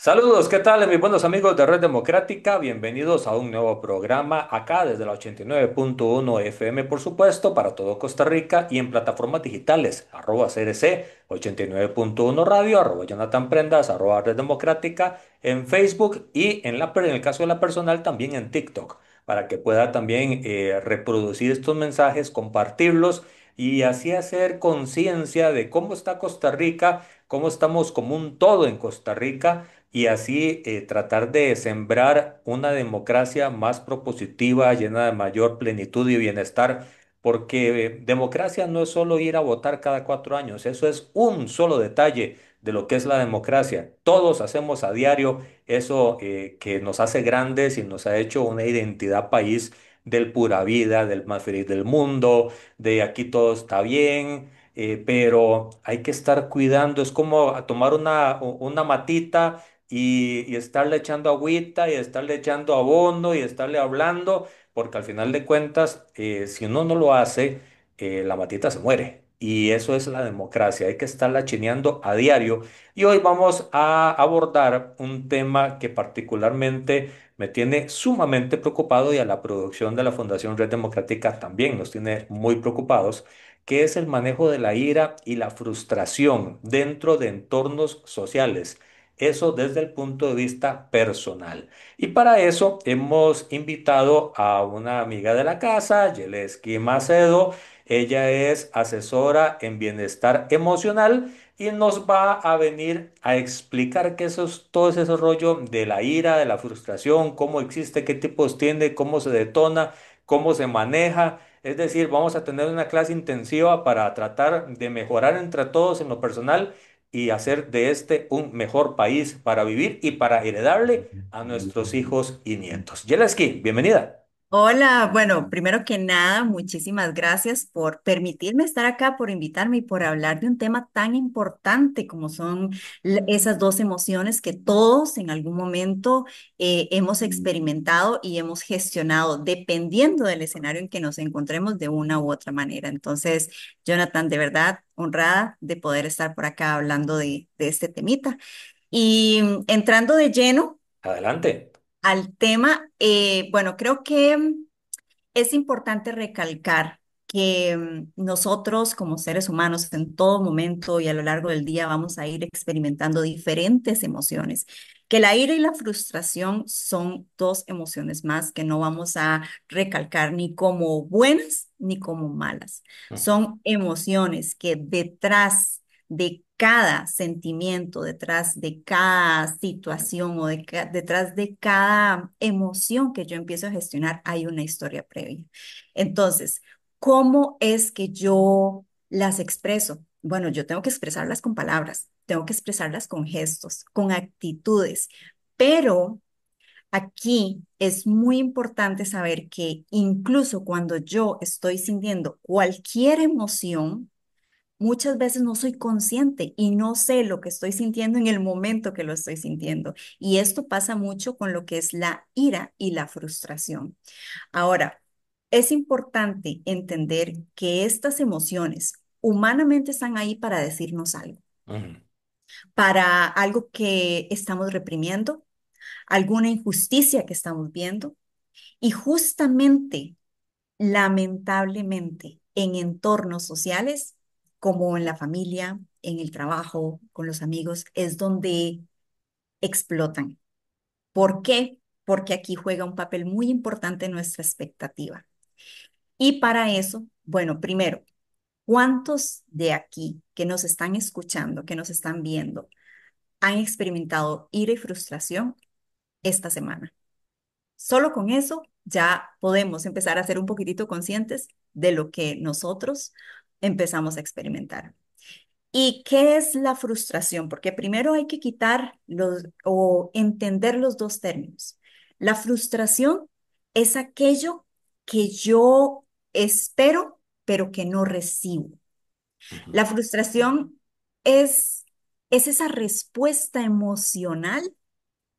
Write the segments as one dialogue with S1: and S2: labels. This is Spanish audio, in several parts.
S1: Saludos, ¿qué tal, mis buenos amigos de Red Democrática? Bienvenidos a un nuevo programa acá desde la 89.1 FM, por supuesto, para todo Costa Rica y en plataformas digitales, arroba CRC 89.1 Radio, arroba Jonathan Prendas, arroba Red Democrática, en Facebook y en el caso de la personal también en TikTok, para que pueda también reproducir estos mensajes, compartirlos y así hacer conciencia de cómo está Costa Rica, cómo estamos como un todo en Costa Rica y así tratar de sembrar una democracia más propositiva, llena de mayor plenitud y bienestar, porque democracia no es solo ir a votar cada 4 años, eso es un solo detalle de lo que es la democracia. Todos hacemos a diario eso que nos hace grandes y nos ha hecho una identidad país del pura vida, del más feliz del mundo, de aquí todo está bien. Pero hay que estar cuidando, es como a tomar una matita y estarle echando agüita y estarle echando abono y estarle hablando, porque al final de cuentas, si uno no lo hace, la matita se muere. Y eso es la democracia, hay que estarla chineando a diario. Y hoy vamos a abordar un tema que particularmente me tiene sumamente preocupado y a la producción de la Fundación Red Democrática también nos tiene muy preocupados, que es el manejo de la ira y la frustración dentro de entornos sociales. Eso desde el punto de vista personal. Y para eso hemos invitado a una amiga de la casa, Yeleski Macedo. Ella es asesora en bienestar emocional y nos va a venir a explicar qué es todo ese rollo de la ira, de la frustración, cómo existe, qué tipos tiene, cómo se detona, cómo se maneja. Es decir, vamos a tener una clase intensiva para tratar de mejorar entre todos en lo personal y hacer de este un mejor país para vivir y para heredarle a nuestros hijos y nietos. Yeleski, bienvenida.
S2: Hola, bueno, primero que nada, muchísimas gracias por permitirme estar acá, por invitarme y por hablar de un tema tan importante como son esas dos emociones que todos en algún momento hemos experimentado y hemos gestionado dependiendo del escenario en que nos encontremos de una u otra manera. Entonces, Jonathan, de verdad, honrada de poder estar por acá hablando de este temita. Y entrando de lleno
S1: Adelante.
S2: al tema, bueno, creo que es importante recalcar que nosotros como seres humanos en todo momento y a lo largo del día vamos a ir experimentando diferentes emociones, que la ira y la frustración son dos emociones más que no vamos a recalcar ni como buenas ni como malas.
S1: Ujú,
S2: Son emociones que detrás de cada sentimiento, detrás de cada situación o detrás de cada emoción que yo empiezo a gestionar, hay una historia previa. Entonces, ¿cómo es que yo las expreso? Bueno, yo tengo que expresarlas con palabras, tengo que expresarlas con gestos, con actitudes, pero aquí es muy importante saber que incluso cuando yo estoy sintiendo cualquier emoción, muchas veces no soy consciente y no sé lo que estoy sintiendo en el momento que lo estoy sintiendo. Y esto pasa mucho con lo que es la ira y la frustración. Ahora, es importante entender que estas emociones humanamente están ahí para decirnos algo,
S1: ujú,
S2: para algo que estamos reprimiendo, alguna injusticia que estamos viendo. Y justamente, lamentablemente, en entornos sociales, como en la familia, en el trabajo, con los amigos, es donde explotan. ¿Por qué? Porque aquí juega un papel muy importante nuestra expectativa. Y para eso, bueno, primero, ¿cuántos de aquí que nos están escuchando, que nos están viendo, han experimentado ira y frustración esta semana? Solo con eso ya podemos empezar a ser un poquitito conscientes de lo que nosotros empezamos a experimentar. ¿Y qué es la frustración? Porque primero hay que quitar los o entender los dos términos. La frustración es aquello que yo espero, pero que no recibo.
S1: ujú.
S2: La frustración es, es esa respuesta emocional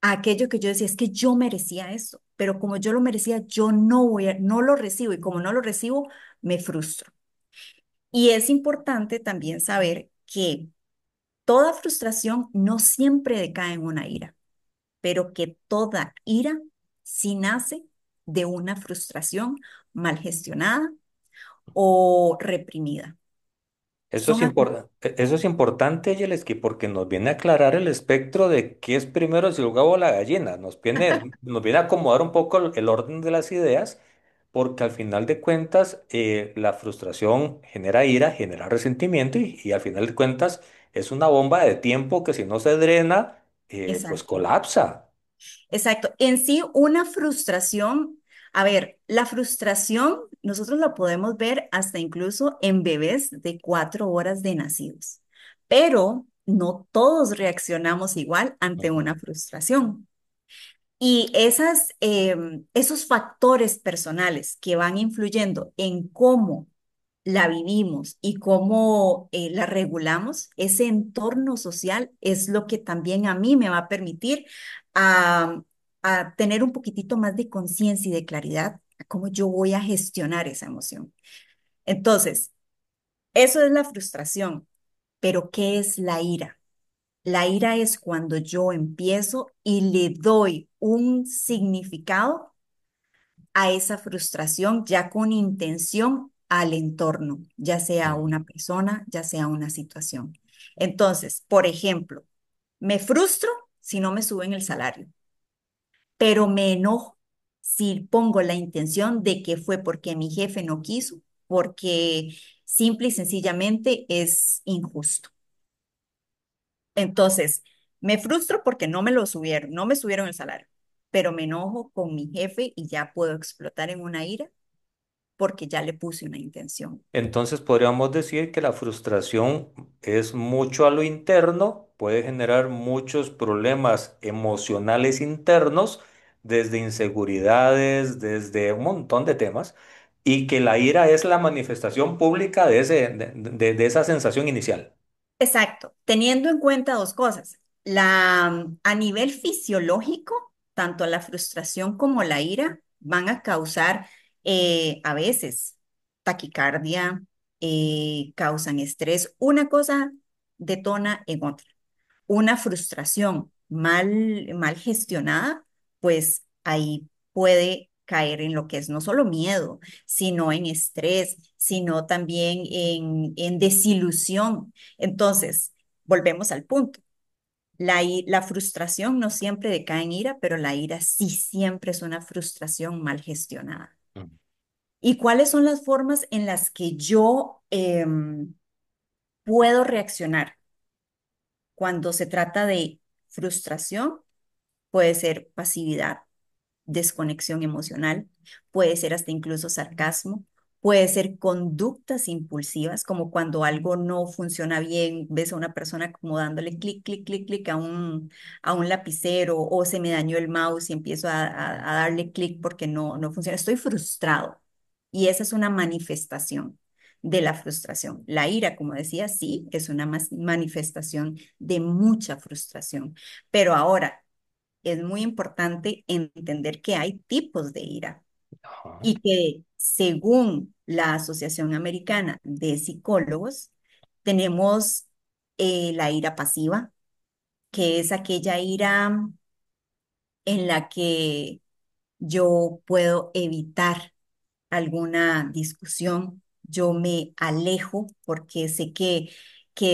S2: a aquello que yo decía, es que yo merecía eso, pero como yo lo merecía, yo no lo recibo y como no lo recibo, me frustro. Y es importante también saber que toda frustración no siempre decae en una ira. pero que toda ira sí nace de una frustración mal gestionada o reprimida.
S1: Eso es
S2: Son así.
S1: eso es importante, Yeleski, porque nos viene a aclarar el espectro de qué es primero si el huevo o la gallina. Nos viene a acomodar un poco el orden de las ideas, porque al final de cuentas la frustración genera ira, genera resentimiento y al final de cuentas es una bomba de tiempo que si no se drena, pues
S2: Exacto.
S1: colapsa.
S2: Exacto. En sí, una frustración, a ver, la frustración nosotros la podemos ver hasta incluso en bebés de 4 horas de nacidos, pero no todos reaccionamos igual ante
S1: Ujú.
S2: una frustración. Y esos factores personales que van influyendo en cómo la vivimos y cómo la regulamos, ese entorno social es lo que también a mí me va a permitir a, a tener un poquitito más de conciencia y de claridad a cómo yo voy a gestionar esa emoción. Entonces, eso es la frustración, pero ¿qué es la ira? La ira es cuando yo empiezo y le doy un significado a esa frustración ya con intención al entorno, ya sea
S1: Ujú.
S2: una persona, ya sea una situación. Entonces, por ejemplo, me frustro si no me suben el salario, pero me enojo si pongo la intención de que fue porque mi jefe no quiso, porque simple y sencillamente es injusto. Entonces, me frustro porque no me lo subieron, no me subieron el salario, pero me enojo con mi jefe y ya puedo explotar en una ira porque ya le puse una intención.
S1: Entonces podríamos decir que la frustración es mucho a lo interno, puede generar muchos problemas emocionales internos, desde inseguridades, desde un montón de temas, y que la ira es la manifestación pública de de esa sensación inicial.
S2: Exacto, teniendo en cuenta dos cosas. A nivel fisiológico, tanto la frustración como la ira van a causar a veces taquicardia, causan estrés. Una cosa detona en otra. Una frustración mal gestionada, pues ahí puede caer en lo que es no solo miedo, sino en estrés, sino también en desilusión. Entonces, volvemos al punto. La frustración no siempre decae en ira, pero la ira sí siempre es una frustración mal gestionada.
S1: Mm.
S2: ¿Y cuáles son las formas en las que yo puedo reaccionar cuando se trata de frustración? Puede ser pasividad, desconexión emocional, puede ser hasta incluso sarcasmo, puede ser conductas impulsivas, como cuando algo no funciona bien, ves a una persona como dándole clic, clic, clic, clic a un lapicero o se me dañó el mouse y empiezo a darle clic porque no funciona. Estoy frustrado y esa es una manifestación de la frustración. La ira, como decía, sí, es una manifestación de mucha frustración. Pero ahora, es muy importante entender que hay tipos de ira
S1: Ajá.
S2: y que según la Asociación Americana de Psicólogos, tenemos la ira pasiva, que es aquella ira en la que yo puedo evitar alguna discusión, yo me alejo porque sé que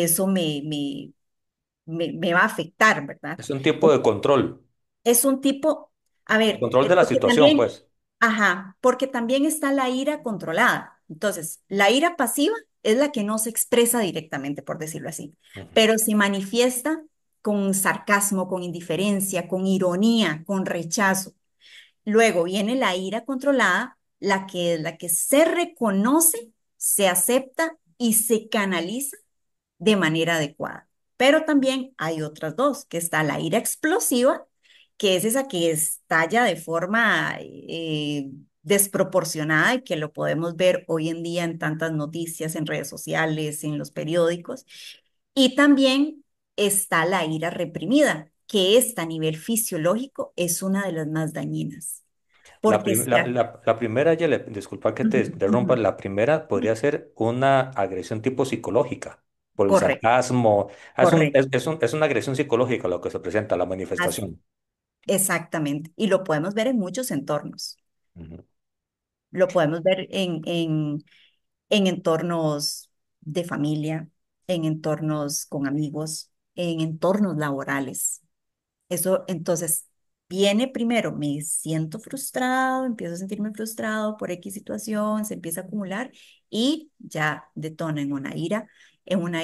S2: eso me va a afectar, ¿verdad?
S1: Es un tipo de control,
S2: Es un tipo, a
S1: el
S2: ver,
S1: control de la
S2: porque
S1: situación,
S2: también,
S1: pues.
S2: ajá, porque también está la ira controlada. Entonces, la ira pasiva es la que no se expresa directamente, por decirlo así,
S1: Ujú.
S2: pero se manifiesta con sarcasmo, con indiferencia, con ironía, con rechazo. Luego viene la ira controlada, la que se reconoce, se acepta y se canaliza de manera adecuada. Pero también hay otras dos, que está la ira explosiva, que es esa que estalla de forma desproporcionada y que lo podemos ver hoy en día en tantas noticias, en redes sociales, en los periódicos. Y también está la ira reprimida, que esta a nivel fisiológico es una de las más dañinas, porque
S1: La primera, disculpa que te
S2: Ujú,
S1: interrumpa,
S2: ujú,
S1: la primera
S2: ujú.
S1: podría ser una agresión tipo psicológica, por el
S2: Correcto,
S1: sarcasmo.
S2: correcto.
S1: Es una agresión psicológica lo que se presenta, la
S2: Así,
S1: manifestación.
S2: exactamente. Y lo podemos ver en muchos entornos.
S1: Ujú.
S2: Lo podemos ver en entornos de familia, en entornos con amigos, en entornos laborales. Eso, entonces, viene primero, me siento frustrado, empiezo a sentirme frustrado por X situación, se empieza a acumular y ya detona en una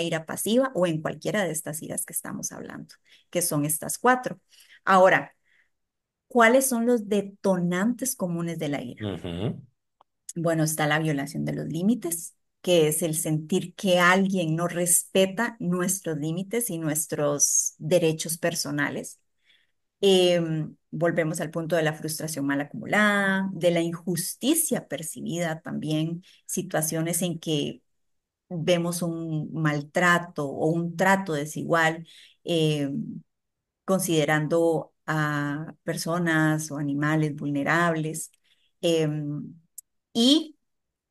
S2: ira pasiva o en cualquiera de estas iras que estamos hablando, que son estas cuatro. Ahora, ¿cuáles son los detonantes comunes de la ira?
S1: Ujú.
S2: Bueno, está la violación de los límites, que es el sentir que alguien no respeta nuestros límites y nuestros derechos personales. Volvemos al punto de la frustración mal acumulada, de la injusticia percibida también, situaciones en que vemos un maltrato o un trato desigual, considerando a personas o animales vulnerables. Em, y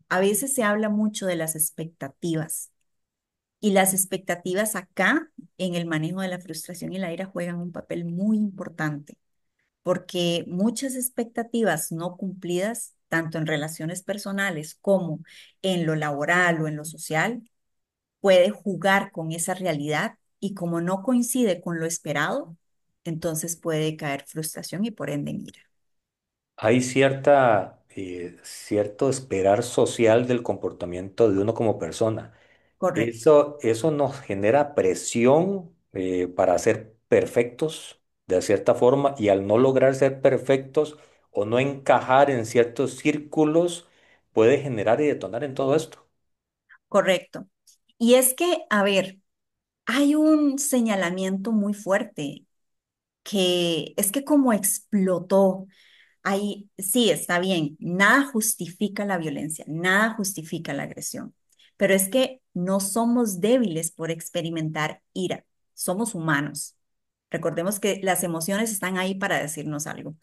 S2: a veces se habla mucho de las expectativas. Y las expectativas acá, en el manejo de la frustración y la ira, juegan un papel muy importante porque muchas expectativas no cumplidas, tanto en relaciones personales como en lo laboral o en lo social, puede jugar con esa realidad y como no coincide con lo esperado, entonces puede caer frustración y por ende en ira.
S1: Hay cierto esperar social del comportamiento de uno como persona.
S2: Correcto,
S1: Eso nos genera presión para ser perfectos de cierta forma y al no lograr ser perfectos o no encajar en ciertos círculos puede generar y detonar en todo esto.
S2: correcto. Y es que, a ver, hay un señalamiento muy fuerte que es que como explotó. Ahí sí, está bien, nada justifica la violencia, nada justifica la agresión, pero es que no somos débiles por experimentar ira, somos humanos. Recordemos que las emociones están ahí para decirnos algo,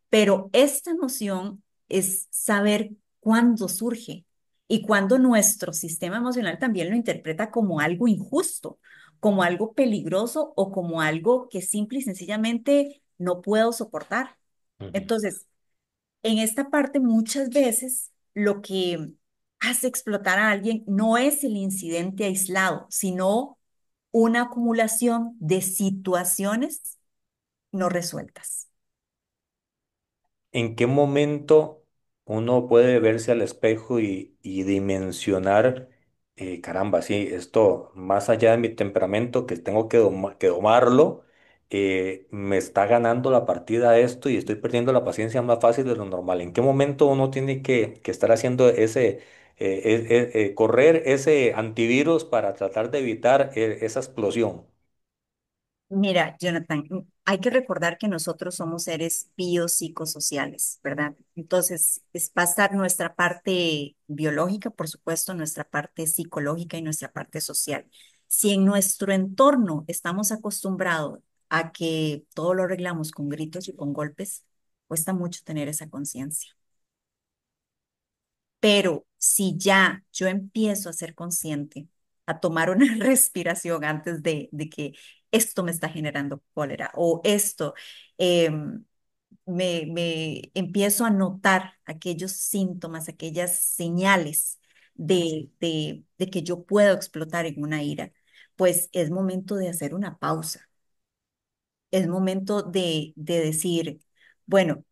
S2: pero esta noción es saber cuándo surge y cuándo nuestro sistema emocional también lo interpreta como algo injusto, como algo peligroso o como algo que simple y sencillamente no puedo soportar.
S1: Ujú.
S2: Entonces, en esta parte, muchas veces lo que hace explotar a alguien no es el incidente aislado, sino una acumulación de situaciones no resueltas.
S1: ¿En qué momento uno puede verse al espejo y dimensionar, caramba, sí, esto más allá de mi temperamento, que tengo que domarlo, me está ganando la partida esto y estoy perdiendo la paciencia más fácil de lo normal? ¿En qué momento uno tiene que estar haciendo correr ese antivirus para tratar de evitar esa explosión?
S2: Mira, Jonathan, hay que recordar que nosotros somos seres biopsicosociales, ¿verdad? Entonces, va a estar nuestra parte biológica, por supuesto, nuestra parte psicológica y nuestra parte social. Si en nuestro entorno estamos acostumbrados a que todo lo arreglamos con gritos y con golpes, cuesta mucho tener esa conciencia. Pero si ya yo empiezo a ser consciente, a tomar una respiración antes de que esto me está generando cólera o esto, me empiezo a notar aquellos síntomas, aquellas señales de que yo puedo explotar en una ira, pues es momento de hacer una pausa. Es momento de decir, bueno,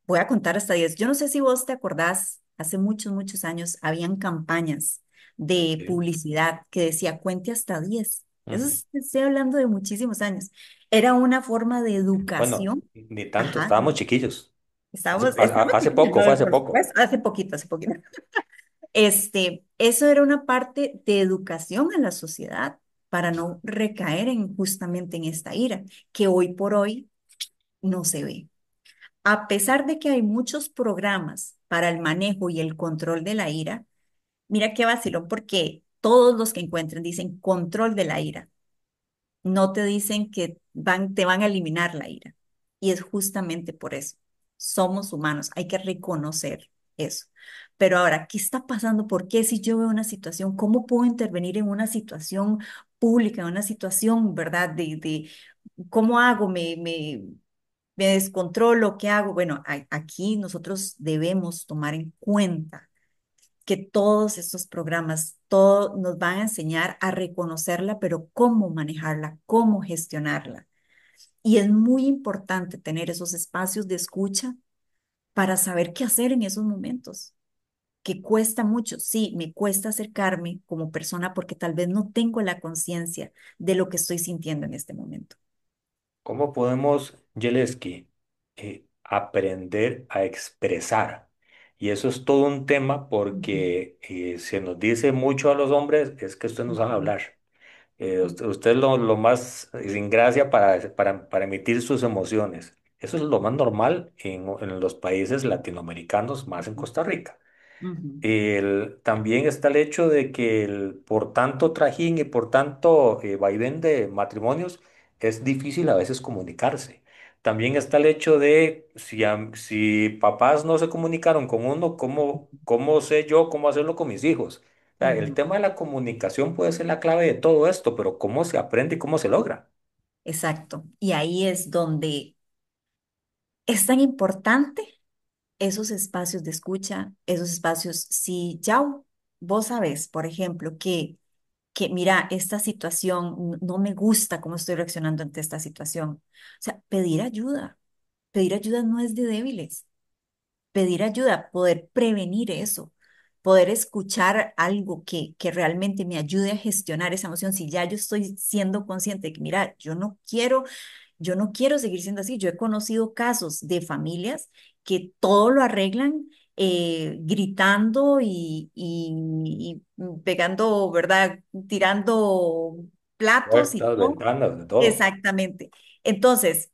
S2: voy a contar hasta 10. Yo no sé si vos te acordás, hace muchos, muchos años habían campañas de
S1: Sí.
S2: publicidad que decía cuente hasta 10.
S1: Ujú.
S2: Estoy hablando de muchísimos años. Era una forma de
S1: Bueno,
S2: educación.
S1: ni tanto,
S2: Ajá,
S1: estábamos chiquillos.
S2: estábamos
S1: Hace
S2: chiquitos,
S1: poco, fue hace
S2: por
S1: poco.
S2: supuesto, hace poquito, hace poquito. Eso era una parte de educación a la sociedad para no recaer justamente en esta ira, que hoy por hoy no se ve. A pesar de que hay muchos programas para el manejo y el control de la ira, mira qué vacilón, porque todos los que encuentren dicen control de la ira, no te dicen que te van a eliminar la ira. Y es justamente por eso. Somos humanos, hay que reconocer eso. Pero ahora, ¿qué está pasando? ¿Por qué si yo veo una situación, cómo puedo intervenir en una situación pública, en una situación, ¿verdad? De cómo hago, me descontrolo, ¿qué hago? Bueno, aquí nosotros debemos tomar en cuenta que todos estos programas, todo nos van a enseñar a reconocerla, pero cómo manejarla, cómo gestionarla. Y es muy importante tener esos espacios de escucha para saber qué hacer en esos momentos, que cuesta mucho. Sí, me cuesta acercarme como persona porque tal vez no tengo la conciencia de lo que estoy sintiendo en este momento.
S1: ¿Cómo podemos, Yeleski, aprender a expresar? Y eso es todo un tema
S2: Ujú,
S1: porque se nos dice mucho a los hombres, es que usted no sabe
S2: ujú,
S1: hablar. Usted es lo más sin gracia para emitir sus emociones. Eso es lo más normal en los países latinoamericanos, más en Costa Rica.
S2: ujú,
S1: También está el hecho de que por tanto trajín y por tanto vaivén de matrimonios es difícil a veces comunicarse. También está el hecho de si papás no se comunicaron con uno, ¿cómo sé yo cómo hacerlo con mis hijos? O sea, el
S2: ujú.
S1: tema de la comunicación puede ser la clave de todo esto, pero ¿cómo se aprende y cómo se logra?
S2: Exacto. Y ahí es donde es tan importante esos espacios de escucha, esos espacios, si ya vos sabes, por ejemplo, que mira, esta situación no me gusta cómo estoy reaccionando ante esta situación. O sea, pedir ayuda. Pedir ayuda no es de débiles. Pedir ayuda, poder prevenir eso, poder escuchar algo que realmente me ayude a gestionar esa emoción. Si ya yo estoy siendo consciente de que, mira, yo no quiero seguir siendo así. Yo he conocido casos de familias que todo lo arreglan gritando y pegando, ¿verdad? Tirando platos y
S1: Puertas,
S2: todo.
S1: ventanas, de todo.
S2: Exactamente. Entonces,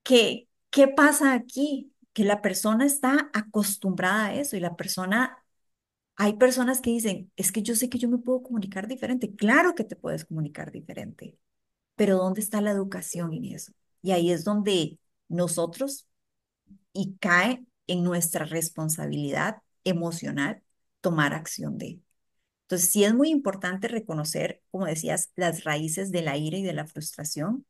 S2: ¿qué pasa aquí? Que la persona está acostumbrada a eso y la persona, hay personas que dicen, es que yo sé que yo me puedo comunicar diferente. Claro que te puedes comunicar diferente, pero ¿dónde está la educación en eso? Y ahí es donde nosotros, y cae en nuestra responsabilidad emocional, tomar acción de. Entonces, sí es muy importante reconocer, como decías, las raíces de la ira y de la frustración,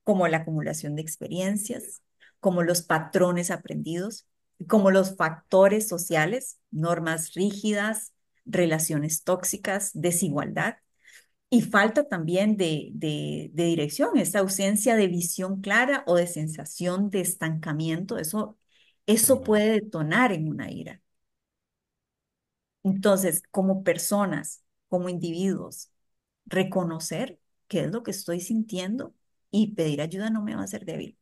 S2: como la acumulación de experiencias, como los patrones aprendidos, como los factores sociales, normas rígidas, relaciones tóxicas, desigualdad y falta también de dirección, esta ausencia de visión clara o de sensación de estancamiento, eso
S1: Ujú.
S2: puede detonar en una ira. Entonces, como personas, como individuos, reconocer qué es lo que estoy sintiendo y pedir ayuda no me va a hacer débil,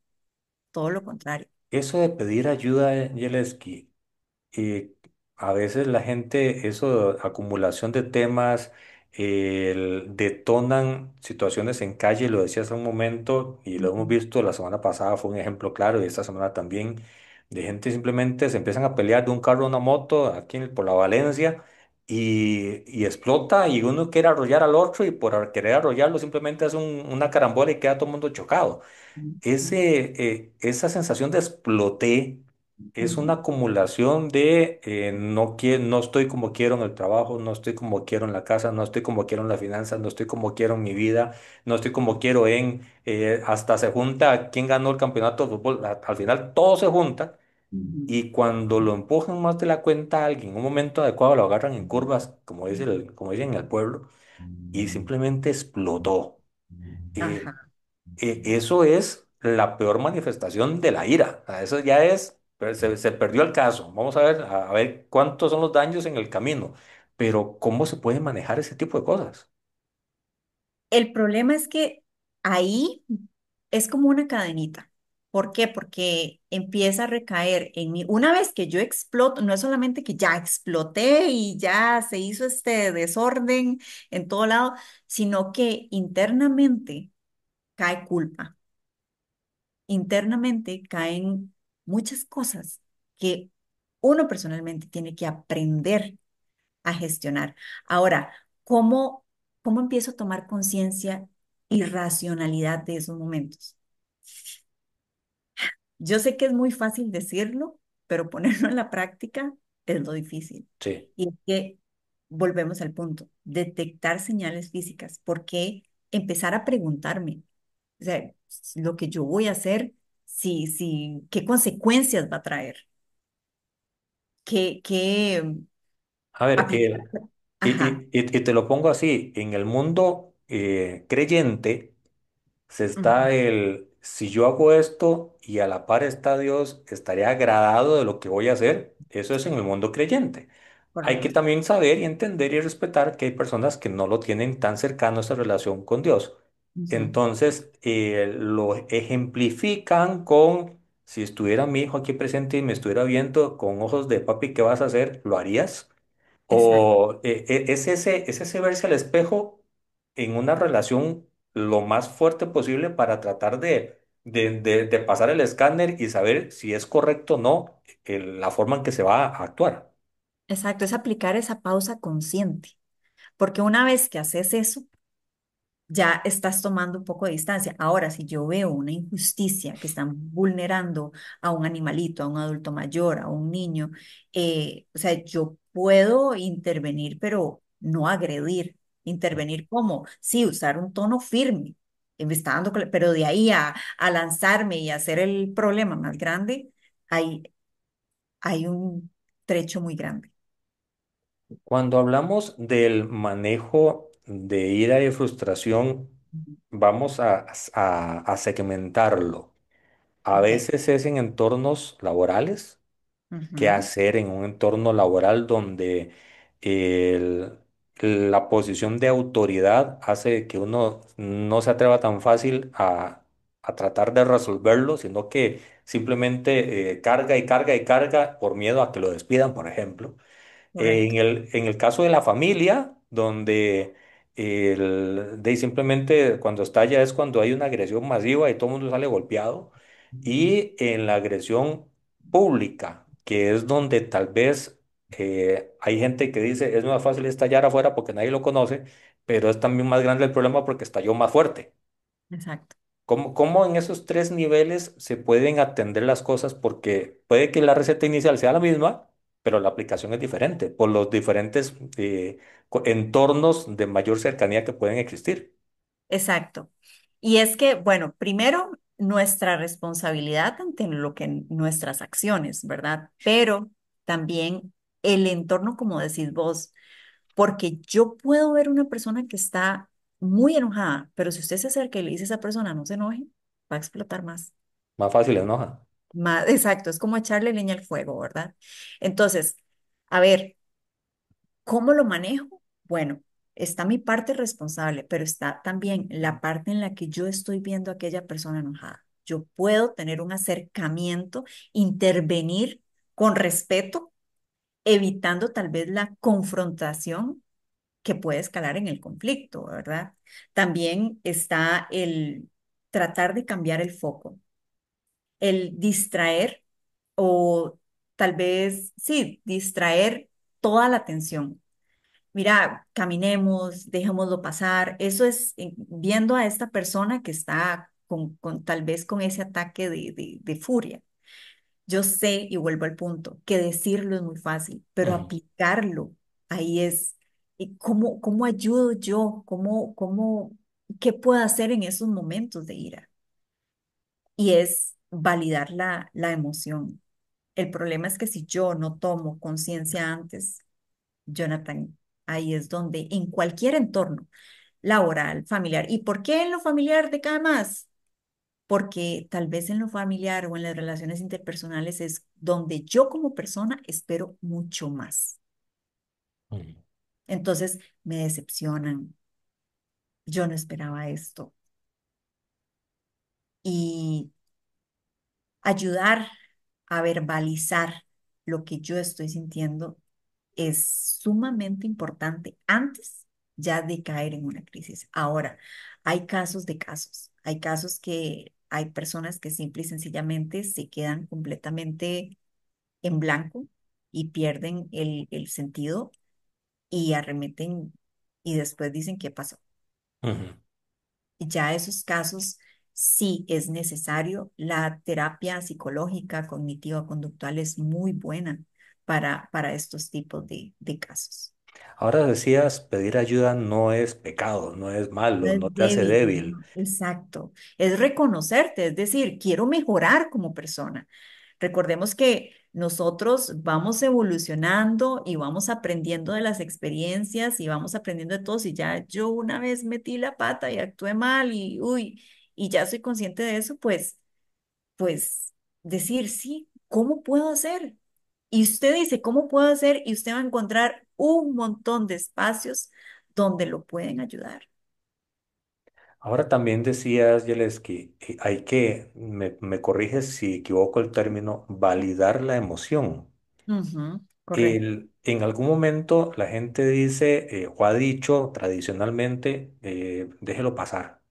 S2: todo lo contrario.
S1: Eso de pedir ayuda, Yeleski, y a veces la gente, eso, acumulación de temas, detonan situaciones en calle, lo decía hace un momento, y lo hemos
S2: Ujú,
S1: visto la semana pasada, fue un ejemplo claro, y esta semana también, de gente simplemente se empiezan a pelear de un carro a una moto aquí por la Valencia, y explota, y uno quiere arrollar al otro, y por querer arrollarlo simplemente hace una carambola y queda todo el mundo chocado.
S2: ujú,
S1: Esa sensación de exploté es una
S2: ujú,
S1: acumulación de no estoy como quiero en el trabajo, no estoy como quiero en la casa, no estoy como quiero en las finanzas, no estoy como quiero en mi vida, no estoy como quiero hasta se junta quién ganó el campeonato de fútbol. Al final todo se junta
S2: ujú,
S1: y cuando lo empujan más de la cuenta a alguien, en un momento adecuado lo agarran en curvas, como dicen en el pueblo, y simplemente explotó. Eh,
S2: ajá.
S1: Eso es la peor manifestación de la ira. O sea, eso ya es, pues, se perdió el caso. Vamos a ver cuántos son los daños en el camino. Pero ¿cómo se puede manejar ese tipo de cosas?
S2: El problema es que ahí es como una cadenita. ¿Por qué? Porque empieza a recaer en mí. Una vez que yo exploto, no es solamente que ya exploté y ya se hizo este desorden en todo lado, sino que internamente cae culpa. Internamente caen muchas cosas que uno personalmente tiene que aprender a gestionar. Ahora, ¿cómo empiezo a tomar conciencia y racionalidad de esos momentos? Yo sé que es muy fácil decirlo, pero ponerlo en la práctica es lo difícil.
S1: Sí.
S2: Y es que volvemos al punto, detectar señales físicas. ¿Por qué empezar a preguntarme? O sea, lo que yo voy a hacer, qué consecuencias va a traer, qué
S1: A ver,
S2: aplicar. Ajá.
S1: y te lo pongo así, en el mundo creyente se está
S2: Ujú.
S1: si yo hago esto y a la par está Dios, estaré agradado de lo que voy a hacer. Eso es en el mundo creyente. Hay que
S2: Correcto.
S1: también saber y entender y respetar que hay personas que no lo tienen tan cercano esa relación con Dios.
S2: Ujú.
S1: Entonces, lo ejemplifican con, si estuviera mi hijo aquí presente y me estuviera viendo con ojos de papi, ¿qué vas a hacer? ¿Lo harías?
S2: Exacto.
S1: O es ese verse al espejo en una relación lo más fuerte posible para tratar de pasar el escáner y saber si es correcto o no la forma en que se va a actuar.
S2: Exacto, es aplicar esa pausa consciente, porque una vez que haces eso, ya estás tomando un poco de distancia. Ahora, si yo veo una injusticia que están vulnerando a un animalito, a un adulto mayor, a un niño, o sea, yo puedo intervenir, pero no agredir. Intervenir como, sí, usar un tono firme, me está dando, pero de ahí a lanzarme y hacer el problema más grande, hay, hay un trecho muy grande.
S1: Cuando hablamos del manejo de ira y frustración,
S2: Ujú.
S1: vamos a segmentarlo. A
S2: Ok.
S1: veces es en entornos laborales. Qué
S2: Ujú.
S1: hacer en un entorno laboral donde el- la posición de autoridad hace que uno no se atreva tan fácil a tratar de resolverlo, sino que simplemente carga y carga y carga por miedo a que lo despidan, por ejemplo.
S2: Correcto.
S1: En el caso de la familia, donde simplemente cuando estalla es cuando hay una agresión masiva y todo el mundo sale golpeado. Y en la agresión pública, que es donde tal vez hay gente que dice es más fácil estallar afuera porque nadie lo conoce, pero es también más grande el problema porque estalló más fuerte.
S2: Exacto.
S1: ¿Cómo en esos tres niveles se pueden atender las cosas? Porque puede que la receta inicial sea la misma, pero la aplicación es diferente por los diferentes entornos de mayor cercanía que pueden existir.
S2: Exacto. Y es que, bueno, primero nuestra responsabilidad ante lo que nuestras acciones, ¿verdad? Pero también el entorno, como decís vos, porque yo puedo ver una persona que está muy enojada, pero si usted se acerca y le dice a esa persona no se enoje, va a explotar más.
S1: Más fácil enoja.
S2: Más, exacto, es como echarle leña al fuego, ¿verdad? Entonces, a ver, ¿cómo lo manejo? Bueno, está mi parte responsable, pero está también la parte en la que yo estoy viendo a aquella persona enojada. Yo puedo tener un acercamiento, intervenir con respeto, evitando tal vez la confrontación que puede escalar en el conflicto, ¿verdad? También está el tratar de cambiar el foco, el distraer o tal vez, sí, distraer toda la atención. Mira, caminemos, dejémoslo pasar. Eso es viendo a esta persona que está tal vez con ese ataque de furia. Yo sé, y vuelvo al punto, que decirlo es muy fácil, pero
S1: Ujú,
S2: aplicarlo ahí es, ¿cómo ayudo yo? ¿Qué puedo hacer en esos momentos de ira? Y es validar la emoción. El problema es que si yo no tomo conciencia antes, Jonathan, ahí es donde en cualquier entorno laboral, familiar. ¿Y por qué en lo familiar decae más? Porque tal vez en lo familiar o en las relaciones interpersonales es donde yo como persona espero mucho más.
S1: ujú,
S2: Entonces me decepcionan. Yo no esperaba esto. Y ayudar a verbalizar lo que yo estoy sintiendo es sumamente importante antes ya de caer en una crisis. Ahora, hay casos de casos. Hay casos que hay personas que simple y sencillamente se quedan completamente en blanco y pierden el sentido y arremeten y después dicen qué pasó.
S1: ujú.
S2: Ya esos casos sí es necesario. La terapia psicológica cognitiva conductual es muy buena para estos tipos de casos.
S1: Ahora decías, pedir ayuda no es pecado, no es
S2: No
S1: malo,
S2: es
S1: no te hace
S2: débil,
S1: débil.
S2: no, exacto. Es reconocerte, es decir, quiero mejorar como persona. Recordemos que nosotros vamos evolucionando y vamos aprendiendo de las experiencias y vamos aprendiendo de todo. Si ya yo una vez metí la pata y actué mal y uy, y ya soy consciente de eso, pues decir, sí, ¿cómo puedo hacer? Y usted dice, ¿cómo puedo hacer? Y usted va a encontrar un montón de espacios donde lo pueden ayudar.
S1: Ahora también decías, Yeles, que hay que, me corriges si equivoco el término, validar la emoción.
S2: Ujú, correcto.
S1: En algún momento la gente dice, o ha dicho tradicionalmente, déjelo pasar.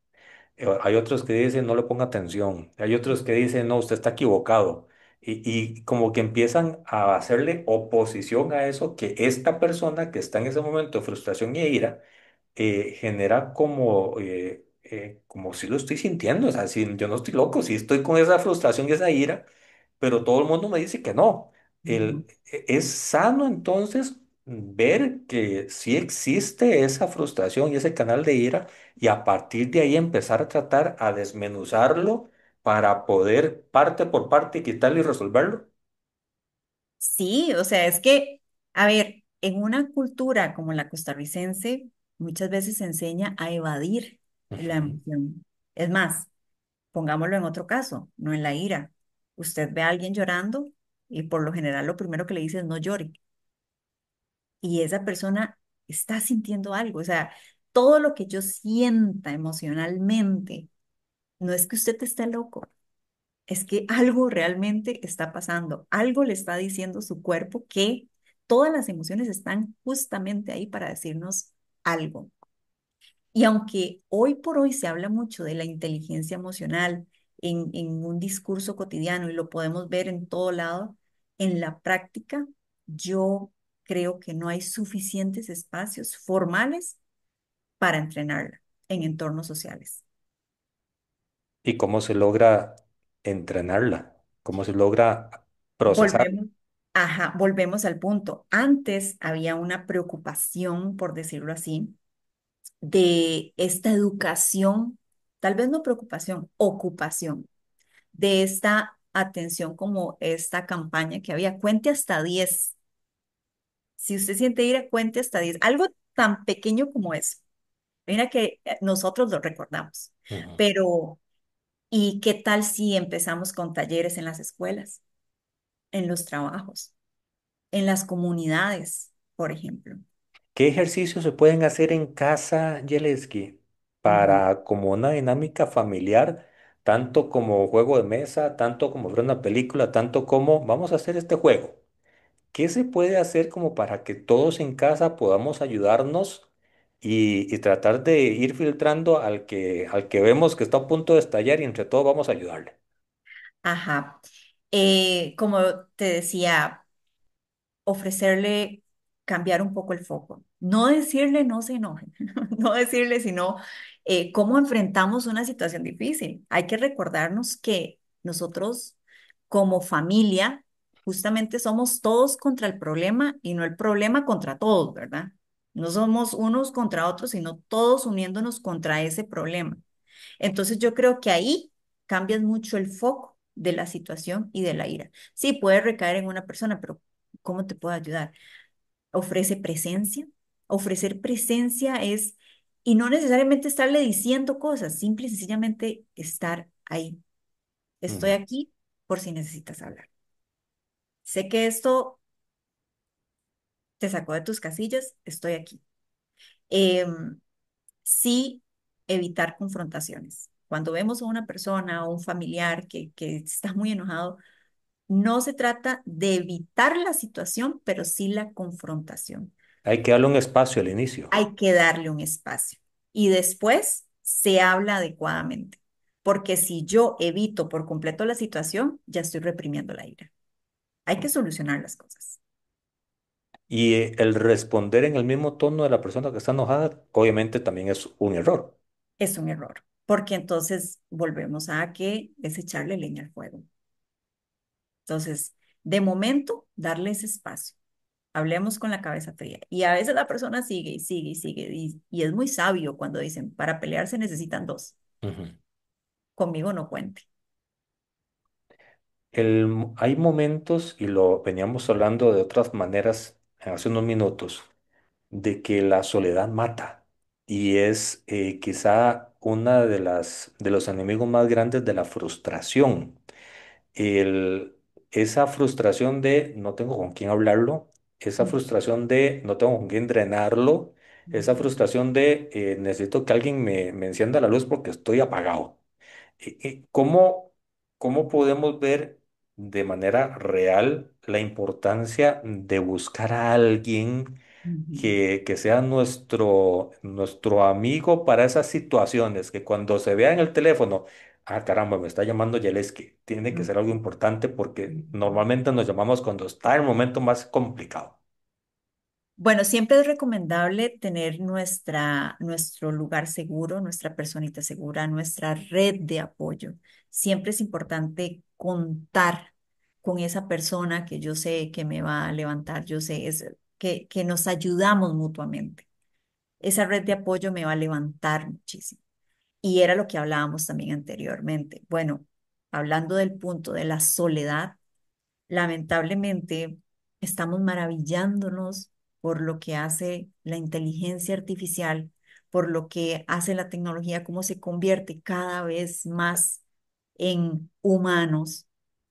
S1: Hay otros que dicen, no le ponga atención. Hay otros que dicen, no, usted está equivocado. Y como que empiezan a hacerle oposición a eso que esta persona que está en ese momento de frustración y ira, genera como si lo estoy sintiendo, o sea, si yo no estoy loco, si estoy con esa frustración y esa ira, pero todo el mundo me dice que no.
S2: Ujú.
S1: Es sano entonces ver que sí existe esa frustración y ese canal de ira y a partir de ahí empezar a tratar a desmenuzarlo para poder parte por parte quitarlo y resolverlo.
S2: Sí, o sea, es que, a ver, en una cultura como la costarricense, muchas veces se enseña a evadir la
S1: Ujú.
S2: emoción. Es más, pongámoslo en otro caso, no en la ira. Usted ve a alguien llorando y por lo general lo primero que le dice es no llore. Y esa persona está sintiendo algo. O sea, todo lo que yo sienta emocionalmente, no es que usted esté loco, es que algo realmente está pasando, algo le está diciendo su cuerpo que todas las emociones están justamente ahí para decirnos algo. Y aunque hoy por hoy se habla mucho de la inteligencia emocional en un discurso cotidiano y lo podemos ver en todo lado, en la práctica yo creo que no hay suficientes espacios formales para entrenarla en entornos sociales.
S1: ¿Y cómo se logra entrenarla? ¿Cómo se logra procesar?
S2: Volvemos, ajá, volvemos al punto. Antes había una preocupación, por decirlo así, de esta educación, tal vez no preocupación, ocupación, de esta atención como esta campaña que había, cuente hasta 10. Si usted siente ira, cuente hasta 10. Algo tan pequeño como eso. Mira que nosotros lo recordamos,
S1: Ujú.
S2: pero ¿y qué tal si empezamos con talleres en las escuelas, en los trabajos, en las comunidades, por ejemplo?
S1: ¿Qué ejercicios se pueden hacer en casa, Yeleski,
S2: Ujú.
S1: para como una dinámica familiar, tanto como juego de mesa, tanto como ver una película, tanto como vamos a hacer este juego? ¿Qué se puede hacer como para que todos en casa podamos ayudarnos y tratar de ir filtrando al que vemos que está a punto de estallar y entre todos vamos a ayudarle?
S2: Ajá. Como te decía, ofrecerle cambiar un poco el foco. No decirle no se enoje, no decirle, sino cómo enfrentamos una situación difícil. Hay que recordarnos que nosotros como familia justamente somos todos contra el problema y no el problema contra todos, ¿verdad? No somos unos contra otros, sino todos uniéndonos contra ese problema. Entonces yo creo que ahí cambias mucho el foco de la situación y de la ira. Sí, puede recaer en una persona, pero ¿cómo te puedo ayudar? Ofrece presencia. Ofrecer presencia es, y no necesariamente estarle diciendo cosas, simple y sencillamente estar ahí. Estoy
S1: Ujú.
S2: aquí por si necesitas hablar. Sé que esto te sacó de tus casillas, estoy aquí. Em, sí, evitar confrontaciones. Cuando vemos a una persona o un familiar que está muy enojado, no se trata de evitar la situación, pero sí la confrontación.
S1: Hay que darle un espacio al inicio.
S2: Hay que darle un espacio y después se habla adecuadamente, porque si yo evito por completo la situación, ya estoy reprimiendo la ira. Hay que solucionar las cosas.
S1: Y el responder en el mismo tono de la persona que está enojada, obviamente también es un error.
S2: Es un error, porque entonces volvemos a que es echarle leña al fuego. Entonces, De momento, darle ese espacio. Hablemos con la cabeza fría. Y a veces la persona sigue y sigue y sigue. Y es muy sabio cuando dicen, para pelear se necesitan dos.
S1: Ujú.
S2: Conmigo no cuente.
S1: Hay momentos, y lo veníamos hablando de otras maneras hace unos minutos, de que la soledad mata y es quizá una de de los enemigos más grandes de la frustración. El, esa frustración de no tengo con quién hablarlo, esa
S2: Ujú,
S1: frustración de no tengo con quién drenarlo, esa
S2: ujú,
S1: frustración de necesito que alguien me encienda la luz porque estoy apagado. ¿Cómo, cómo podemos ver de manera real la importancia de buscar a alguien
S2: ujú,
S1: que sea nuestro amigo para esas situaciones? Que cuando se vea en el teléfono, ah, caramba, me está llamando Yeleski, tiene que
S2: ujú,
S1: ser algo importante porque
S2: ujú.
S1: normalmente nos llamamos cuando está el momento más complicado.
S2: Bueno, siempre es recomendable tener nuestro lugar seguro, nuestra personita segura, nuestra red de apoyo. Siempre es importante contar con esa persona que yo sé que me va a levantar, yo sé que nos ayudamos mutuamente. Esa red de apoyo me va a levantar muchísimo. Y era lo que hablábamos también anteriormente. Bueno, hablando del punto de la soledad. Lamentablemente, estamos maravillándonos por lo que hace la inteligencia artificial, por lo que hace la tecnología, cómo se convierte cada vez más en humanos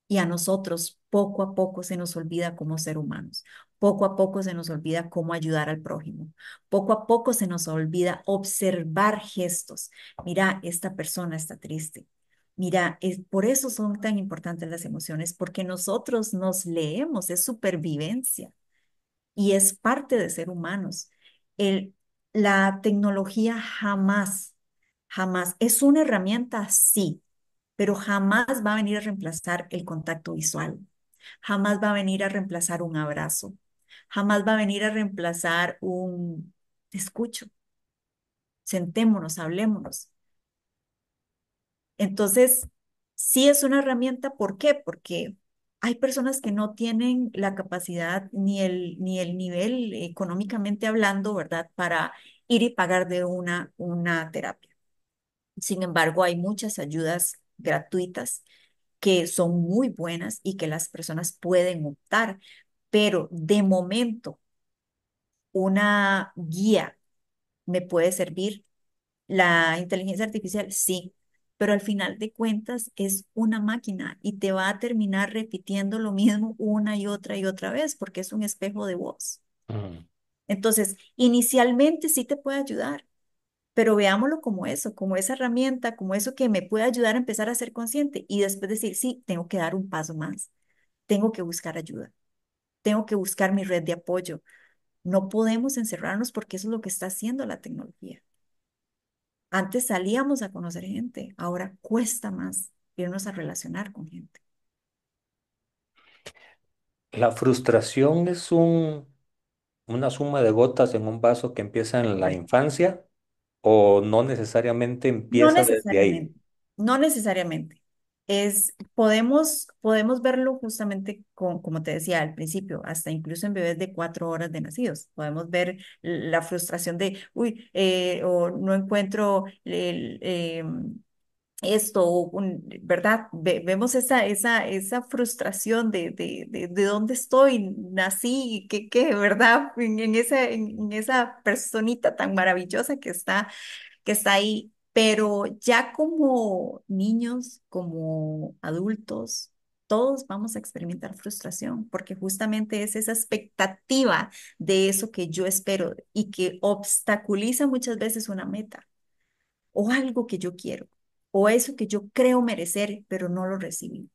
S2: y a nosotros poco a poco se nos olvida cómo ser humanos. Poco a poco se nos olvida cómo ayudar al prójimo. Poco a poco se nos olvida observar gestos. Mira, esta persona está triste. Mira, por eso son tan importantes las emociones, porque nosotros nos leemos, es supervivencia y es parte de ser humanos. El, la tecnología jamás, jamás es una herramienta, sí, pero jamás va a venir a reemplazar el contacto visual, jamás va a venir a reemplazar un abrazo, jamás va a venir a reemplazar un te escucho, sentémonos, hablémonos. Entonces, sí es una herramienta, ¿por qué? Porque hay personas que no tienen la capacidad ni el nivel económicamente hablando, ¿verdad? Para ir y pagar de una terapia. Sin embargo, hay muchas ayudas gratuitas que son muy buenas y que las personas pueden optar, pero de momento una guía me puede servir. La inteligencia artificial, sí, pero al final de cuentas es una máquina y te va a terminar repitiendo lo mismo una y otra vez porque es un espejo de voz.
S1: Ujú.
S2: Entonces, inicialmente sí te puede ayudar, pero veámoslo como eso, como esa herramienta, como eso que me puede ayudar a empezar a ser consciente y después decir, sí, tengo que dar un paso más, tengo que buscar ayuda, tengo que buscar mi red de apoyo. No podemos encerrarnos porque eso es lo que está haciendo la tecnología. Antes salíamos a conocer gente, ahora cuesta más irnos a relacionar con gente.
S1: La frustración es una suma de gotas en un vaso que empieza en la
S2: Correcto.
S1: infancia o no necesariamente
S2: No
S1: empieza desde ahí.
S2: necesariamente, no necesariamente. Podemos verlo justamente con, como te decía al principio, hasta incluso en bebés de 4 horas de nacidos. Podemos ver la frustración de, uy, o no encuentro esto, ¿verdad? Vemos esa frustración de dónde estoy, nací, ¿verdad? En esa personita tan maravillosa que está ahí. Pero ya como niños, como adultos, todos vamos a experimentar frustración, porque justamente es esa expectativa de eso que yo espero y que obstaculiza muchas veces una meta o algo que yo quiero, o eso que yo creo merecer, pero no lo recibí.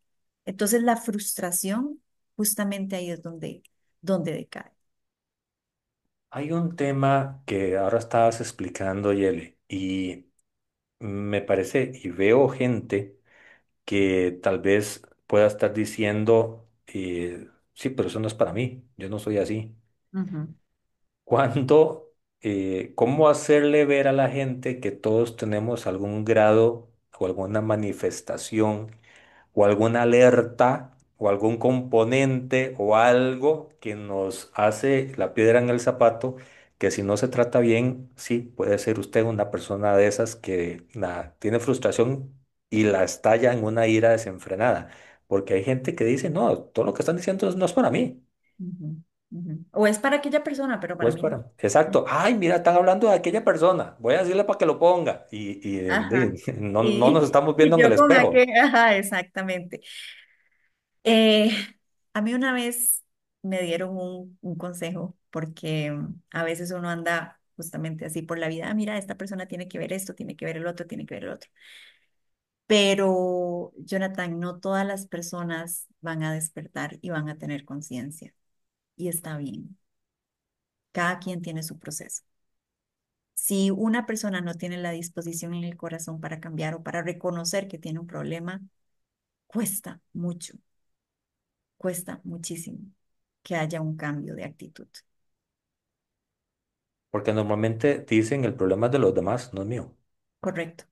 S2: Entonces la frustración, justamente ahí es donde decae.
S1: Hay un tema que ahora estabas explicando, Yele, y me parece y veo gente que tal vez pueda estar diciendo, sí, pero eso no es para mí, yo no soy así.
S2: Ujú,
S1: ¿Cómo hacerle ver a la gente que todos tenemos algún grado o alguna manifestación o alguna alerta o algún componente o algo que nos hace la piedra en el zapato, que si no se trata bien, sí, puede ser usted una persona de esas que tiene frustración y la estalla en una ira desenfrenada. Porque hay gente que dice, no, todo lo que están diciendo no es para mí.
S2: Ujú, ujú. O es para aquella persona, pero para
S1: Pues
S2: mí no.
S1: para. Exacto. Ay, mira, están hablando de aquella persona. Voy a decirle para que lo ponga.
S2: Ajá.
S1: No nos estamos viendo
S2: Y
S1: en el
S2: yo con
S1: espejo.
S2: aquel, ajá, exactamente. Eh, a mí una vez me dieron un consejo porque a veces uno anda justamente así por la vida, "Ah, mira, esta persona tiene que ver esto, tiene que ver el otro, tiene que ver el otro". Pero, Jonathan, no todas las personas van a despertar y van a tener conciencia. Y está bien. Cada quien tiene su proceso. Si una persona no tiene la disposición en el corazón para cambiar o para reconocer que tiene un problema, cuesta mucho, cuesta muchísimo que haya un cambio de actitud.
S1: Porque normalmente dicen el problema es de los demás, no es mío.
S2: Correcto.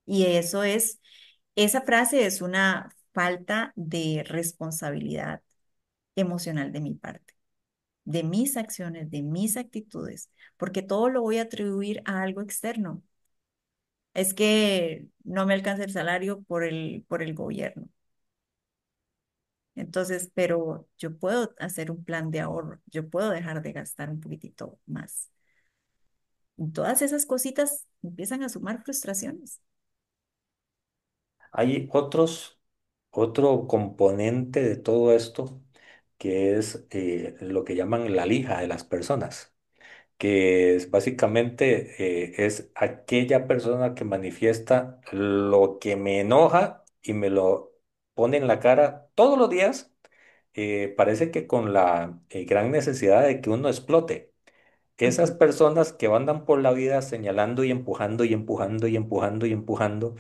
S2: Y eso es, esa frase es una falta de responsabilidad emocional de mi parte, de mis acciones, de mis actitudes, porque todo lo voy a atribuir a algo externo. Es que no me alcanza el salario por el gobierno. Entonces, pero yo puedo hacer un plan de ahorro, yo puedo dejar de gastar un poquitito más. Y todas esas cositas empiezan a sumar frustraciones.
S1: Hay otro componente de todo esto que es lo que llaman la lija de las personas, que es básicamente es aquella persona que manifiesta lo que me enoja y me lo pone en la cara todos los días. Parece que con la gran necesidad de que uno explote. Esas
S2: Ujú.
S1: personas que andan por la vida señalando y empujando y empujando y empujando y empujando,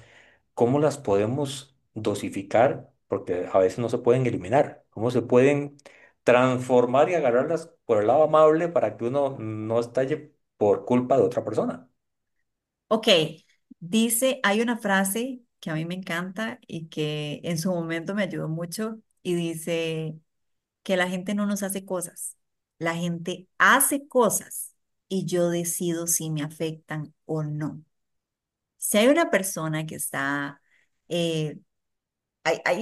S1: ¿cómo las podemos dosificar? Porque a veces no se pueden eliminar. ¿Cómo se pueden transformar y agarrarlas por el lado amable para que uno no estalle por culpa de otra persona?
S2: Ok, dice, hay una frase que a mí me encanta y que en su momento me ayudó mucho y dice que la gente no nos hace cosas, la gente hace cosas y yo decido si me afectan o no. Si hay una persona que está, eh,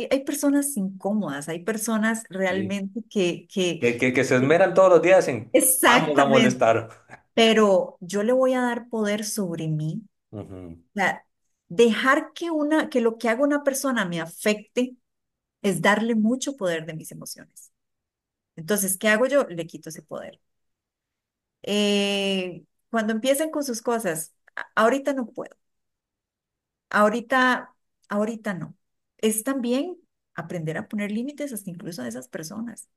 S2: hay personas incómodas, hay personas
S1: Sí.
S2: realmente
S1: Que se esmeran todos los días en vamos a
S2: exactamente,
S1: molestar.
S2: pero yo le voy a dar poder sobre mí.
S1: Ujú.
S2: O sea, dejar que lo que haga una persona me afecte es darle mucho poder de mis emociones. Entonces, ¿qué hago yo? Le quito ese poder. Cuando empiecen con sus cosas, ahorita no puedo, ahorita, ahorita no. Es también aprender a poner límites hasta incluso a esas personas.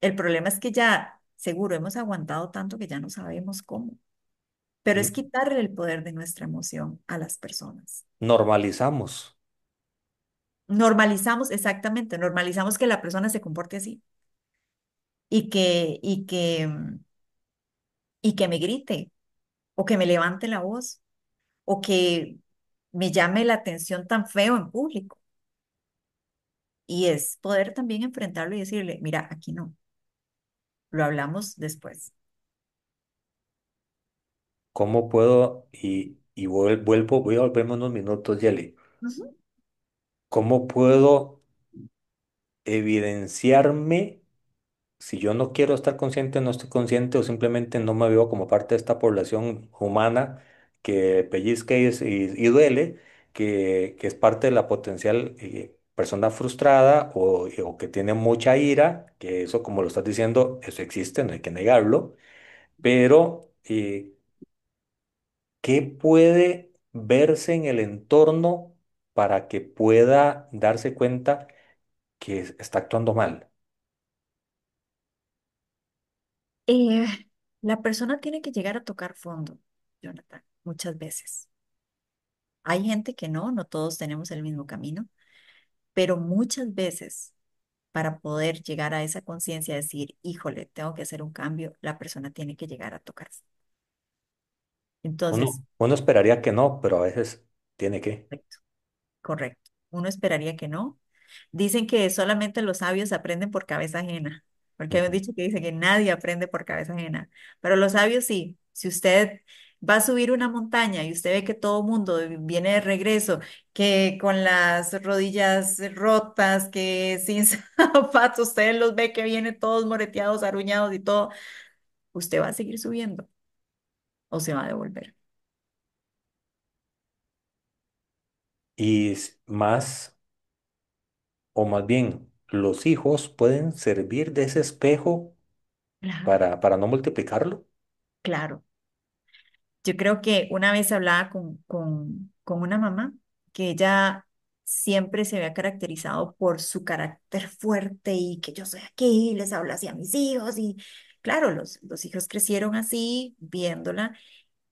S2: El problema es que ya, seguro, hemos aguantado tanto que ya no sabemos cómo, pero es
S1: Sí.
S2: quitarle el poder de nuestra emoción a las personas.
S1: Normalizamos.
S2: Normalizamos, exactamente, normalizamos que la persona se comporte así y que me grite o que me levante la voz o que me llame la atención tan feo en público. Y es poder también enfrentarlo y decirle, mira, aquí no, lo hablamos después.
S1: ¿Cómo puedo, voy a volverme unos minutos, Yeli,
S2: Ujú.
S1: cómo puedo evidenciarme si yo no quiero estar consciente, no estoy consciente o simplemente no me veo como parte de esta población humana que pellizca y duele, que es parte de la potencial persona frustrada o que tiene mucha ira, que eso, como lo estás diciendo, eso existe, no hay que negarlo, pero ¿qué puede verse en el entorno para que pueda darse cuenta que está actuando mal?
S2: Eh, la persona tiene que llegar a tocar fondo, Jonathan, muchas veces. Hay gente que no, no todos tenemos el mismo camino, pero muchas veces para poder llegar a esa conciencia, decir, híjole, tengo que hacer un cambio, la persona tiene que llegar a tocar. Entonces,
S1: Uno esperaría que no, pero a veces tiene que.
S2: correcto, correcto. Uno esperaría que no, Dicen que solamente los sabios aprenden por cabeza ajena, porque hay un
S1: Ujú.
S2: dicho que dice que nadie aprende por cabeza ajena, pero los sabios sí. Si usted va a subir una montaña y usted ve que todo el mundo viene de regreso, que con las rodillas rotas, que sin zapatos, usted los ve que vienen todos moreteados, aruñados y todo, usted va a seguir subiendo o se va a devolver.
S1: Y más, o más bien, los hijos pueden servir de ese espejo
S2: Claro,
S1: para no multiplicarlo.
S2: claro. Yo creo que una vez hablaba con una mamá que ella siempre se había caracterizado por su carácter fuerte y que yo soy aquí, les hablo así a mis hijos y claro, los hijos crecieron así viéndola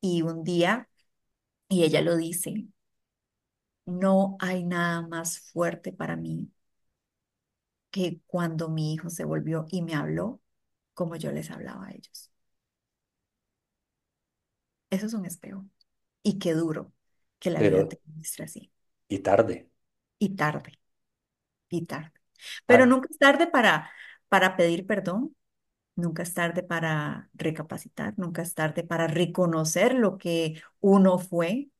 S2: y un día, y ella lo dice, no hay nada más fuerte para mí que cuando mi hijo se volvió y me habló como yo les hablaba a ellos. Eso es un espejo. Y qué duro que la vida
S1: Pero,
S2: te muestre así.
S1: y tarde.
S2: Y tarde, y tarde. Pero
S1: Ah,
S2: nunca es tarde para pedir perdón, nunca es tarde para recapacitar, nunca es tarde para reconocer lo que uno fue,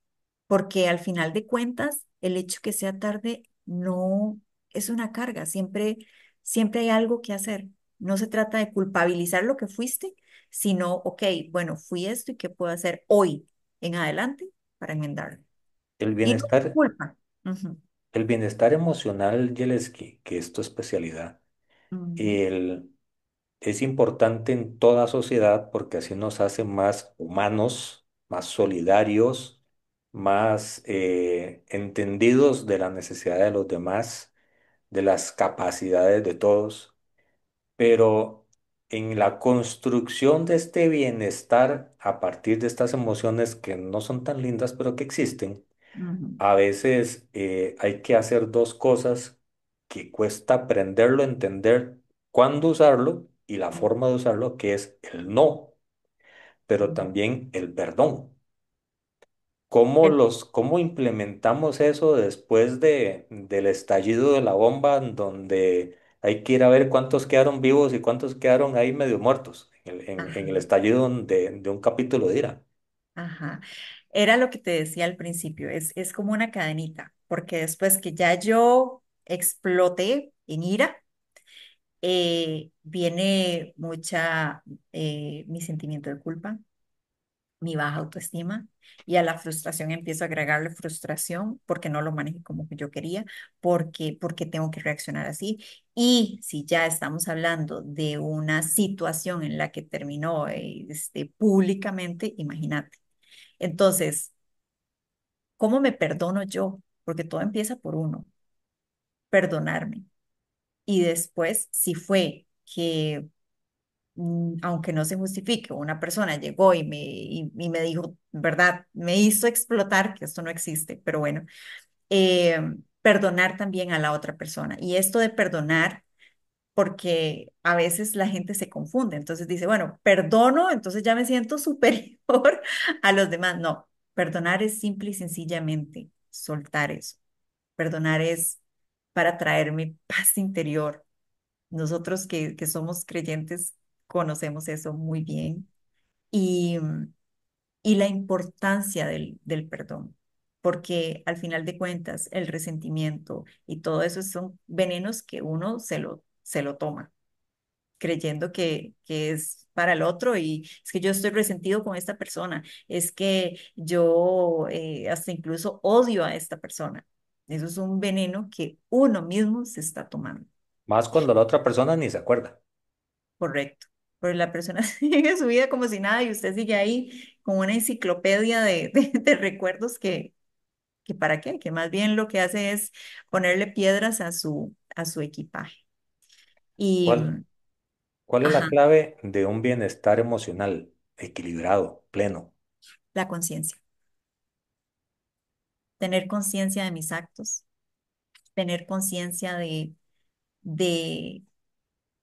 S2: porque al final de cuentas, el hecho que sea tarde no es una carga, siempre hay algo que hacer. No se trata de culpabilizar lo que fuiste, sino, ok, bueno, fui esto y qué puedo hacer hoy en adelante para enmendarlo.
S1: el
S2: Y no es
S1: bienestar,
S2: culpa. Ujú,
S1: el bienestar emocional, Yeleski, que es tu especialidad,
S2: ujú,
S1: el, es importante en toda sociedad porque así nos hace más humanos, más solidarios, más entendidos de la necesidad de los demás, de las capacidades de todos. Pero en la construcción de este bienestar a partir de estas emociones que no son tan lindas, pero que existen,
S2: ujú,
S1: a veces hay que hacer dos cosas que cuesta aprenderlo, entender cuándo usarlo y la forma de usarlo, que es el no, pero
S2: ujú.
S1: también el perdón.
S2: El-
S1: Cómo implementamos eso después del estallido de la bomba, en donde hay que ir a ver cuántos quedaron vivos y cuántos quedaron ahí medio muertos en el
S2: Ajá,
S1: estallido de un capítulo de Ira?
S2: ajá. Era lo que te decía al principio, es como una cadenita, porque después que ya yo exploté en ira, viene mi sentimiento de culpa, mi baja autoestima, y a la frustración empiezo a agregarle frustración porque no lo manejé como que yo quería, porque tengo que reaccionar así. Y si ya estamos hablando de una situación en la que terminó públicamente, imagínate. Entonces, ¿cómo me perdono yo? Porque todo empieza por uno, perdonarme. Y después, si fue que, aunque no se justifique, una persona llegó y me dijo, ¿verdad? Me hizo explotar, que esto no existe, pero bueno, eh, perdonar también a la otra persona. Y esto de perdonar, porque a veces la gente se confunde, entonces dice, bueno, perdono, entonces ya me siento superior a los demás. No, perdonar es simple y sencillamente soltar eso. Perdonar es para traerme paz interior. Nosotros que somos creyentes conocemos eso muy bien y, y la importancia del perdón, porque al final de cuentas el resentimiento y todo eso son venenos que uno se lo toma creyendo que es para el otro y es que yo estoy resentido con esta persona, es que yo hasta incluso odio a esta persona. Eso es un veneno que uno mismo se está tomando,
S1: Más cuando la otra persona ni se acuerda.
S2: correcto. Pero la persona sigue su vida como si nada y usted sigue ahí con una enciclopedia de recuerdos que para qué, que más bien lo que hace es ponerle piedras a su equipaje. Y,
S1: ¿Cuál, cuál es la
S2: ajá,
S1: clave de un bienestar emocional equilibrado, pleno?
S2: la conciencia. Tener conciencia de mis actos, tener conciencia de,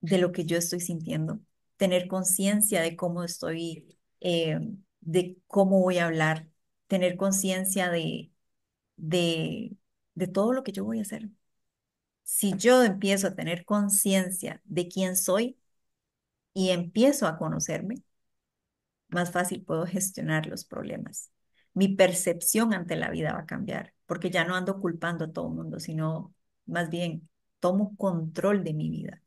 S2: de lo que yo estoy sintiendo, tener conciencia de cómo estoy, de cómo voy a hablar, tener conciencia de, de todo lo que yo voy a hacer. Si yo empiezo a tener conciencia de quién soy y empiezo a conocerme, más fácil puedo gestionar los problemas. Mi percepción ante la vida va a cambiar, porque ya no ando culpando a todo el mundo, sino más bien tomo control de mi vida.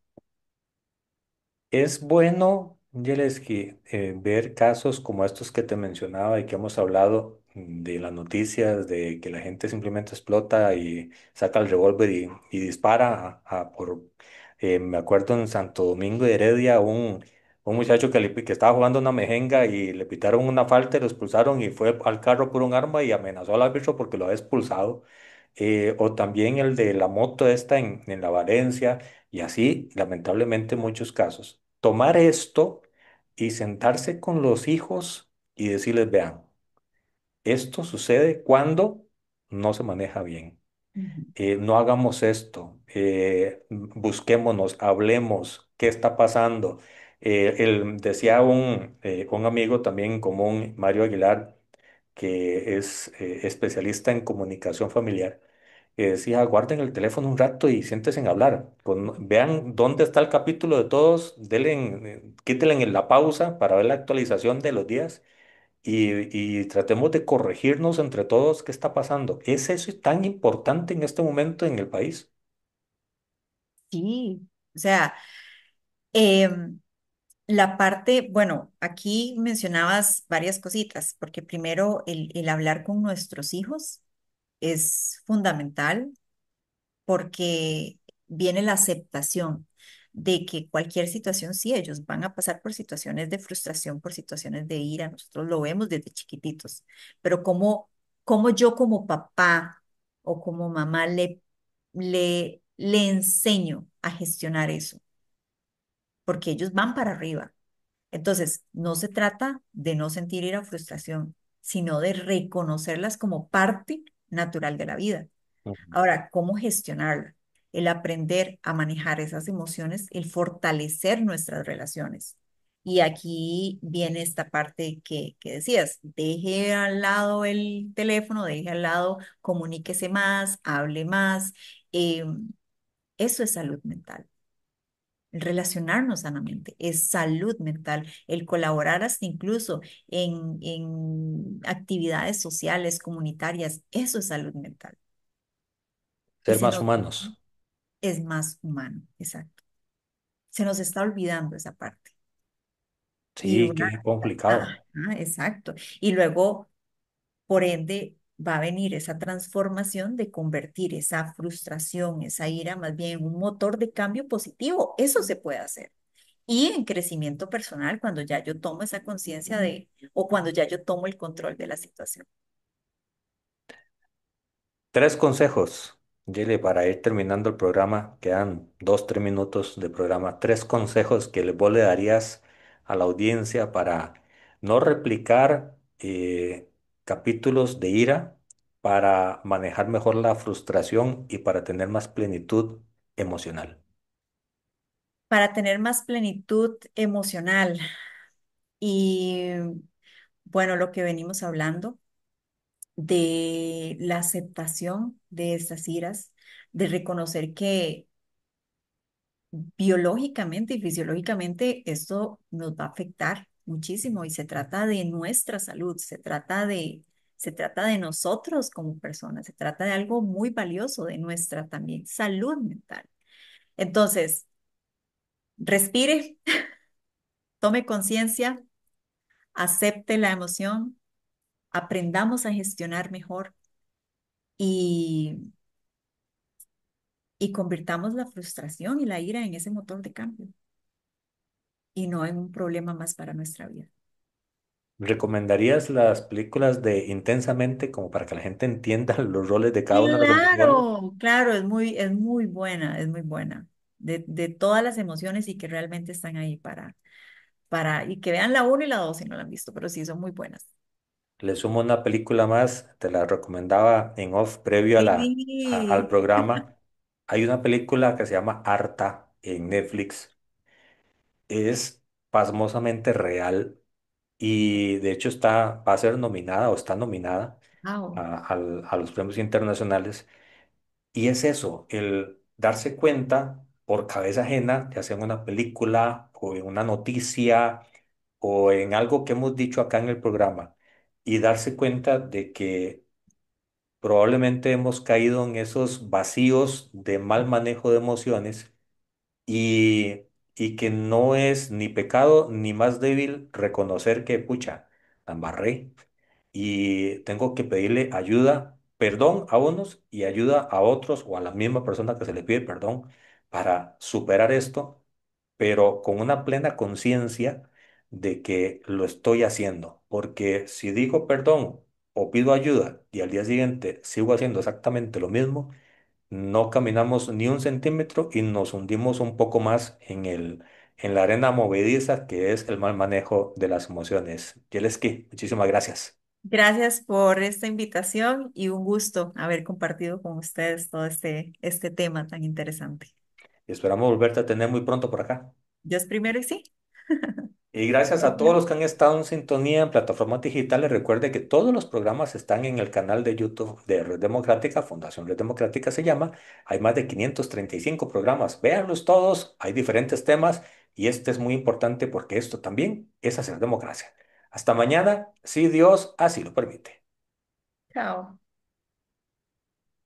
S1: Es bueno, Yeleski, ver casos como estos que te mencionaba y que hemos hablado de las noticias, de que la gente simplemente explota y saca el revólver y dispara me acuerdo en Santo Domingo de Heredia, un muchacho que estaba jugando una mejenga y le pitaron una falta y lo expulsaron y fue al carro por un arma y amenazó al árbitro porque lo había expulsado. O también el de la moto esta en la Valencia y así, lamentablemente, muchos casos. Tomar esto y sentarse con los hijos y decirles, vean, esto sucede cuando no se maneja bien.
S2: Ujú.
S1: No hagamos esto, busquémonos, hablemos, qué está pasando. Decía un amigo también en común, Mario Aguilar, que es especialista en comunicación familiar, que decía, guarden el teléfono un rato y siéntense en hablar. Vean dónde está el capítulo de todos, quítenle en la pausa para ver la actualización de los días y tratemos de corregirnos entre todos qué está pasando. ¿Es eso tan importante en este momento en el país?
S2: Sí, o sea, em, la parte, bueno, aquí mencionabas varias cositas, porque primero el hablar con nuestros hijos es fundamental porque viene la aceptación de que cualquier situación, sí, ellos van a pasar por situaciones de frustración, por situaciones de ira, nosotros lo vemos desde chiquititos, pero cómo yo como papá o como mamá le enseño a gestionar eso, porque ellos van para arriba. Entonces, no se trata de no sentir ira o frustración, sino de reconocerlas como parte natural de la vida.
S1: Ujú.
S2: Ahora, ¿cómo gestionarla? El aprender a manejar esas emociones, el fortalecer nuestras relaciones. Y aquí viene esta parte que decías, deje al lado el teléfono, deje al lado, comuníquese más, hable más. Eh, Eso es salud mental. El relacionarnos sanamente es salud mental. El colaborar hasta incluso en actividades sociales, comunitarias, eso es salud mental. Y
S1: Ser más humanos.
S2: es más humano, exacto. Se nos está olvidando esa parte. Y
S1: Sí,
S2: una,
S1: qué complicado.
S2: exacto. Y luego, por ende, va a venir esa transformación de convertir esa frustración, esa ira, más bien en un motor de cambio positivo. Eso se puede hacer. Y en crecimiento personal, cuando ya yo tomo esa conciencia o cuando ya yo tomo el control de la situación.
S1: Tres consejos, Jaylee, para ir terminando el programa. Quedan 2, 3 minutos de programa. Tres consejos que vos le darías a la audiencia para no replicar capítulos de ira, para manejar mejor la frustración y para tener más plenitud emocional.
S2: Para tener más plenitud emocional y, bueno, lo que venimos hablando de la aceptación de estas iras, de reconocer que biológicamente y fisiológicamente esto nos va a afectar muchísimo y se trata de nuestra salud, se trata de nosotros como personas, se trata de algo muy valioso, de nuestra también salud mental. Entonces, respire, tome conciencia, acepte la emoción, aprendamos a gestionar mejor y, y convirtamos la frustración y la ira en ese motor de cambio y no en un problema más para nuestra vida.
S1: ¿Recomendarías las películas de Intensamente como para que la gente entienda los roles de cada una de las emociones?
S2: Claro, claro, es muy buena, es muy buena. De todas las emociones y que realmente están ahí y que vean la uno y la 2 si no la han visto, pero sí son muy buenas.
S1: Le sumo una película más, te la recomendaba en off previo al
S2: Sí.
S1: programa. Hay una película que se llama Arta en Netflix. Es pasmosamente real y de hecho va a ser nominada o está nominada
S2: Wow.
S1: a los premios internacionales. Y es eso, darse cuenta por cabeza ajena, ya sea en una película o en una noticia o en algo que hemos dicho acá en el programa, y darse cuenta de que probablemente hemos caído en esos vacíos de mal manejo de emociones y que no es ni pecado ni más débil reconocer que, pucha, la embarré y tengo que pedirle ayuda, perdón a unos y ayuda a otros o a la misma persona que se le pide perdón para superar esto, pero con una plena conciencia de que lo estoy haciendo. Porque si digo perdón o pido ayuda y al día siguiente sigo haciendo exactamente lo mismo, no caminamos ni un centímetro y nos hundimos un poco más en la arena movediza que es el mal manejo de las emociones. Yeleski, muchísimas gracias.
S2: Gracias por esta invitación y un gusto haber compartido con ustedes todo este tema tan interesante.
S1: Y esperamos volverte a tener muy pronto por acá.
S2: Dios primero y sí.
S1: Y gracias a todos
S2: Gracias.
S1: los que han estado en sintonía en plataformas digitales. Recuerde que todos los programas están en el canal de YouTube de Red Democrática, Fundación Red Democrática se llama. Hay más de 535 programas. Véanlos todos, hay diferentes temas y este es muy importante porque esto también es hacer democracia. Hasta mañana, si Dios así lo permite.
S2: Chao.